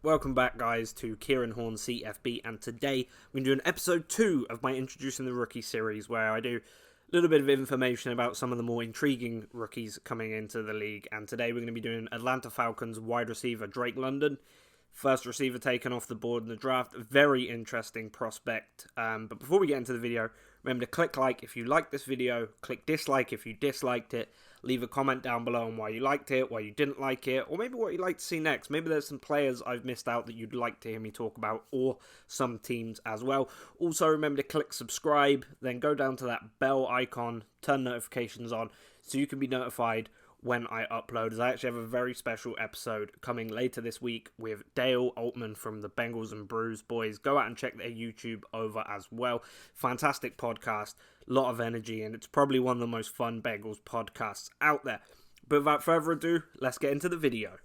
Welcome back, guys, to Kieran Horn CFB, and today we're going to do an episode 2 of my Introducing the Rookie series, where I do a little bit of information about some of the more intriguing rookies coming into the league. And today we're going to be doing Atlanta Falcons wide receiver Drake London, first receiver taken off the board in the draft. Very interesting prospect. But before we get into the video, remember to click like if you liked this video, click dislike if you disliked it, leave a comment down below on why you liked it, why you didn't like it, or maybe what you'd like to see next. Maybe there's some players I've missed out that you'd like to hear me talk about, or some teams as well. Also, remember to click subscribe, then go down to that bell icon, turn notifications on, so you can be notified when I upload, as I actually have a very special episode coming later this week with Dale Altman from the Bengals and Brews boys. Go out and check their YouTube over as well. Fantastic podcast, lot of energy, and it's probably one of the most fun Bengals podcasts out there. But without further ado, let's get into the video.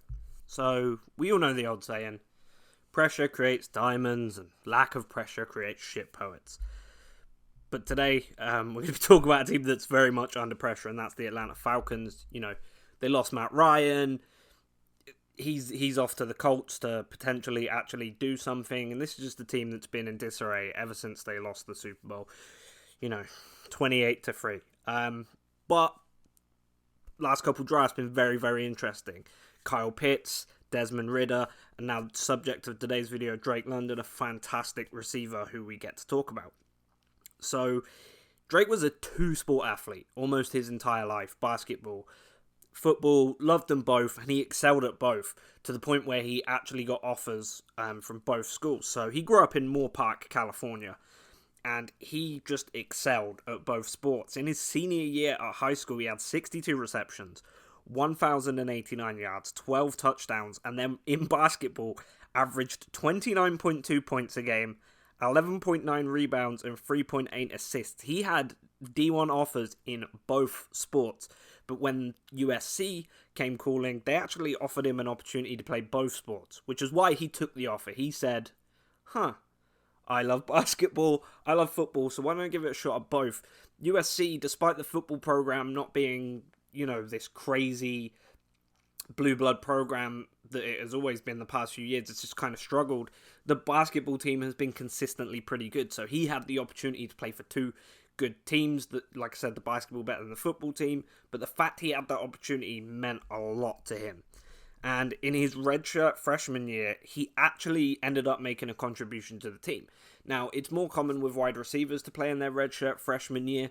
So, we all know the old saying, pressure creates diamonds and lack of pressure creates shit poets. But today, we're going to talk about a team that's very much under pressure, and that's the Atlanta Falcons. You know, they lost Matt Ryan. He's off to the Colts to potentially actually do something, and this is just a team that's been in disarray ever since they lost the Super Bowl. 28-3. But last couple drafts been very, very interesting. Kyle Pitts, Desmond Ridder, and now subject of today's video, Drake London, a fantastic receiver who we get to talk about. So, Drake was a two-sport athlete almost his entire life. Basketball, football, loved them both, and he excelled at both to the point where he actually got offers from both schools. So, he grew up in Moore Park, California, and he just excelled at both sports. In his senior year at high school, he had 62 receptions, 1,089 yards, 12 touchdowns, and then in basketball, averaged 29.2 points a game, 11.9 rebounds and 3.8 assists. He had D1 offers in both sports, but when USC came calling, they actually offered him an opportunity to play both sports, which is why he took the offer. He said, I love basketball, I love football, so why don't I give it a shot at both? USC, despite the football program not being, this crazy blue blood program that it has always been the past few years, it's just kind of struggled. The basketball team has been consistently pretty good, so he had the opportunity to play for two good teams. That, like I said, the basketball better than the football team, but the fact he had that opportunity meant a lot to him. And in his redshirt freshman year, he actually ended up making a contribution to the team. Now, it's more common with wide receivers to play in their redshirt freshman year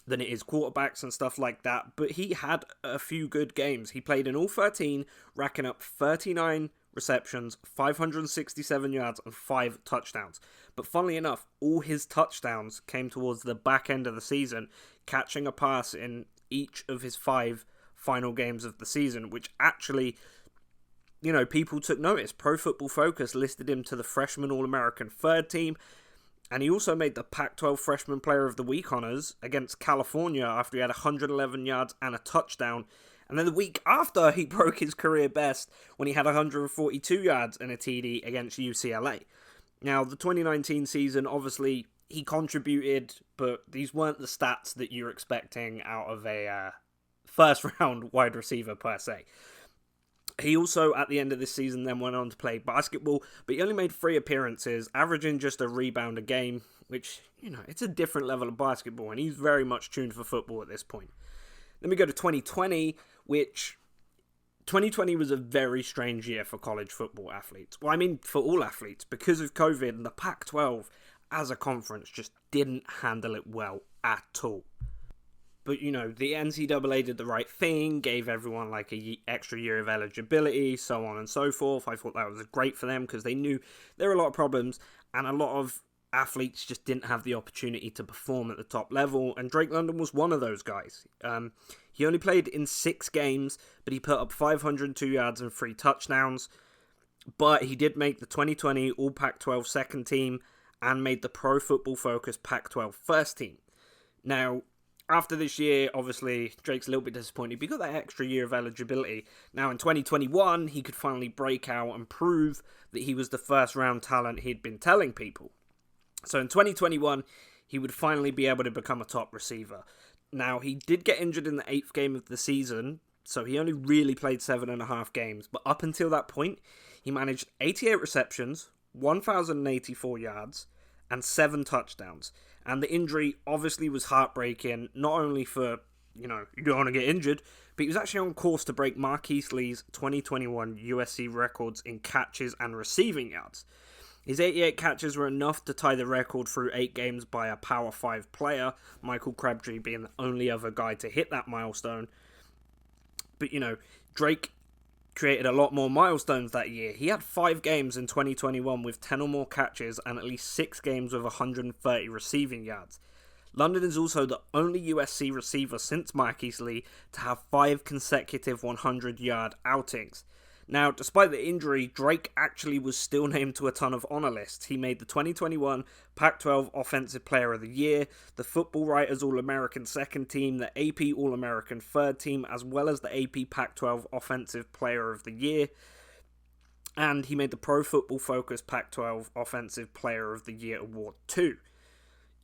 than it is quarterbacks and stuff like that, but he had a few good games. He played in all 13, racking up 39 receptions, 567 yards, and 5 touchdowns. But funnily enough, all his touchdowns came towards the back end of the season, catching a pass in each of his 5 final games of the season, which actually, people took notice. Pro Football Focus listed him to the freshman All-American third team, and he also made the Pac-12 Freshman Player of the Week honors against California after he had 111 yards and a touchdown. And then the week after, he broke his career best when he had 142 yards and a TD against UCLA. Now, the 2019 season, obviously, he contributed, but these weren't the stats that you're expecting out of a first-round wide receiver per se. He also, at the end of this season, then went on to play basketball, but he only made 3 appearances, averaging just a rebound a game, which, it's a different level of basketball, and he's very much tuned for football at this point. Then we go to 2020, which 2020 was a very strange year for college football athletes. Well, I mean, for all athletes, because of COVID, and the Pac-12, as a conference, just didn't handle it well at all. But, the NCAA did the right thing, gave everyone like a extra year of eligibility, so on and so forth. I thought that was great for them because they knew there were a lot of problems and a lot of athletes just didn't have the opportunity to perform at the top level, and Drake London was one of those guys. He only played in 6 games, but he put up 502 yards and 3 touchdowns, but he did make the 2020 All Pac-12 second team and made the Pro Football Focus Pac-12 first team. Now, after this year, obviously, Drake's a little bit disappointed, but he got that extra year of eligibility. Now, in 2021, he could finally break out and prove that he was the first-round talent he'd been telling people. So in 2021, he would finally be able to become a top receiver. Now, he did get injured in the 8th game of the season, so he only really played 7.5 games. But up until that point, he he managed 88 receptions, 1,084 yards, and 7 touchdowns. And the injury obviously was heartbreaking, not only for, you don't want to get injured, but he was actually on course to break Marquise Lee's 2021 USC records in catches and receiving yards. His 88 catches were enough to tie the record through 8 games by a Power 5 player, Michael Crabtree being the only other guy to hit that milestone. But, Drake created a lot more milestones that year. He had 5 games in 2021 with 10 or more catches and at least 6 games with 130 receiving yards. London is also the only USC receiver since Marquise Lee to have 5 consecutive 100-yard outings. Now, despite the injury, Drake actually was still named to a ton of honor lists. He made the 2021 Pac-12 Offensive Player of the Year, the Football Writers All-American Second Team, the AP All-American Third Team, as well as the AP Pac-12 Offensive Player of the Year. And he made the Pro Football Focus Pac-12 Offensive Player of the Year Award too.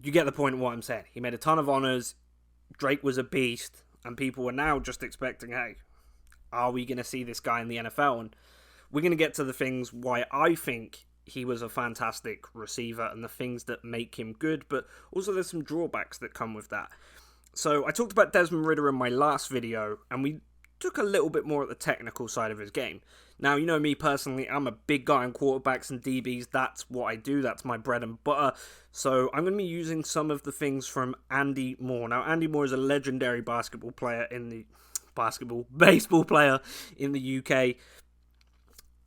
You get the point of what I'm saying. He made a ton of honors. Drake was a beast, and people were now just expecting, hey, are we going to see this guy in the NFL? And we're going to get to the things why I think he was a fantastic receiver and the things that make him good, but also there's some drawbacks that come with that. So I talked about Desmond Ridder in my last video, and we took a little bit more at the technical side of his game. Now, you know me personally, I'm a big guy on quarterbacks and DBs. That's what I do. That's my bread and butter. So I'm going to be using some of the things from Andy Moore. Now, Andy Moore is a legendary baseball player in the UK.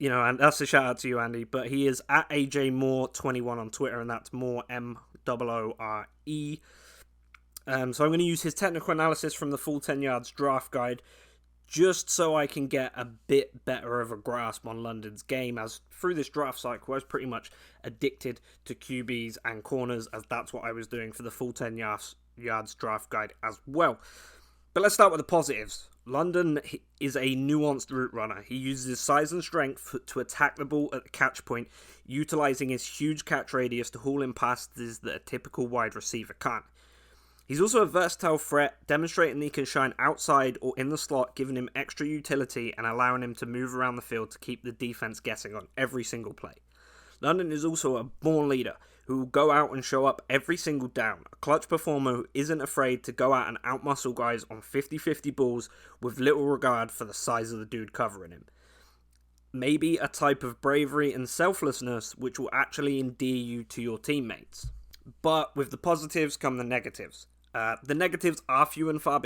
And that's a shout out to you, Andy. But he is at AJ Moore21 on Twitter, and that's Moore Moore. So I'm going to use his technical analysis from the Full 10 Yards Draft Guide, just so I can get a bit better of a grasp on London's game, as through this draft cycle I was pretty much addicted to QBs and corners, as that's what I was doing for the Full 10 Yards Draft Guide as well. But let's start with the positives. London is a nuanced route runner. He uses his size and strength to attack the ball at the catch point, utilizing his huge catch radius to haul in passes that a typical wide receiver can't. He's also a versatile threat, demonstrating that he can shine outside or in the slot, giving him extra utility and allowing him to move around the field to keep the defense guessing on every single play. London is also a born leader who will go out and show up every single down, a clutch performer who isn't afraid to go out and outmuscle guys on 50-50 balls with little regard for the size of the dude covering him. Maybe a type of bravery and selflessness which will actually endear you to your teammates. But with the positives come the negatives. The negatives are few and far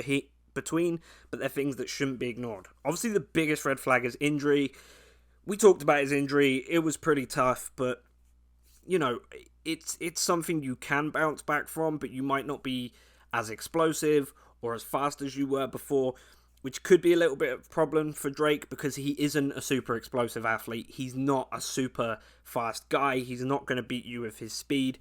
between, but they're things that shouldn't be ignored. Obviously, the biggest red flag is injury. We talked about his injury. It was pretty tough, but, it's something you can bounce back from, but you might not be as explosive or as fast as you were before, which could be a little bit of a problem for Drake because he isn't a super explosive athlete. He's not a super fast guy. He's not going to beat you with his speed.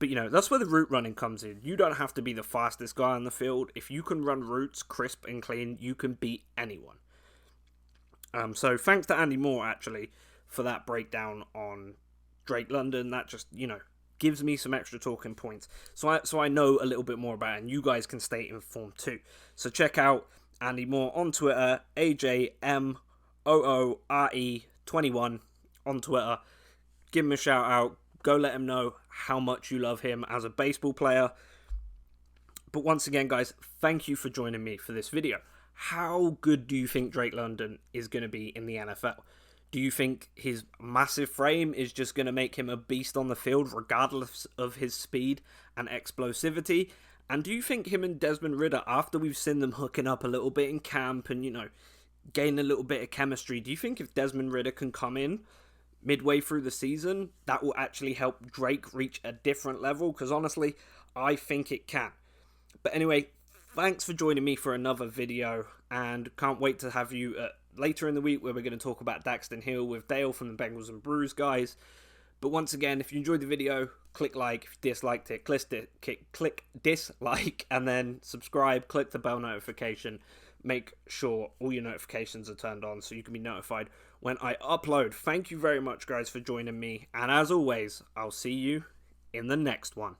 But, that's where the route running comes in. You don't have to be the fastest guy on the field. If you can run routes crisp and clean, you can beat anyone. So thanks to Andy Moore, actually, for that breakdown on Drake London. That just, gives me some extra talking points. So I know a little bit more about it, and you guys can stay informed too. So check out Andy Moore on Twitter, AJMOORE21 on Twitter. Give him a shout out. Go let him know how much you love him as a baseball player. But once again, guys, thank you for joining me for this video. How good do you think Drake London is going to be in the NFL? Do you think his massive frame is just going to make him a beast on the field regardless of his speed and explosivity? And do you think him and Desmond Ridder, after we've seen them hooking up a little bit in camp and, gain a little bit of chemistry, do you think if Desmond Ridder can come in midway through the season, that will actually help Drake reach a different level? Because honestly, I think it can. But anyway, thanks for joining me for another video, and can't wait to have you later in the week where we're going to talk about Daxton Hill with Dale from the Bengals and Brews guys. But once again, if you enjoyed the video, click like. If you disliked it, click dislike, and then subscribe, click the bell notification. Make sure all your notifications are turned on so you can be notified when I upload. Thank you very much, guys, for joining me. And as always, I'll see you in the next one.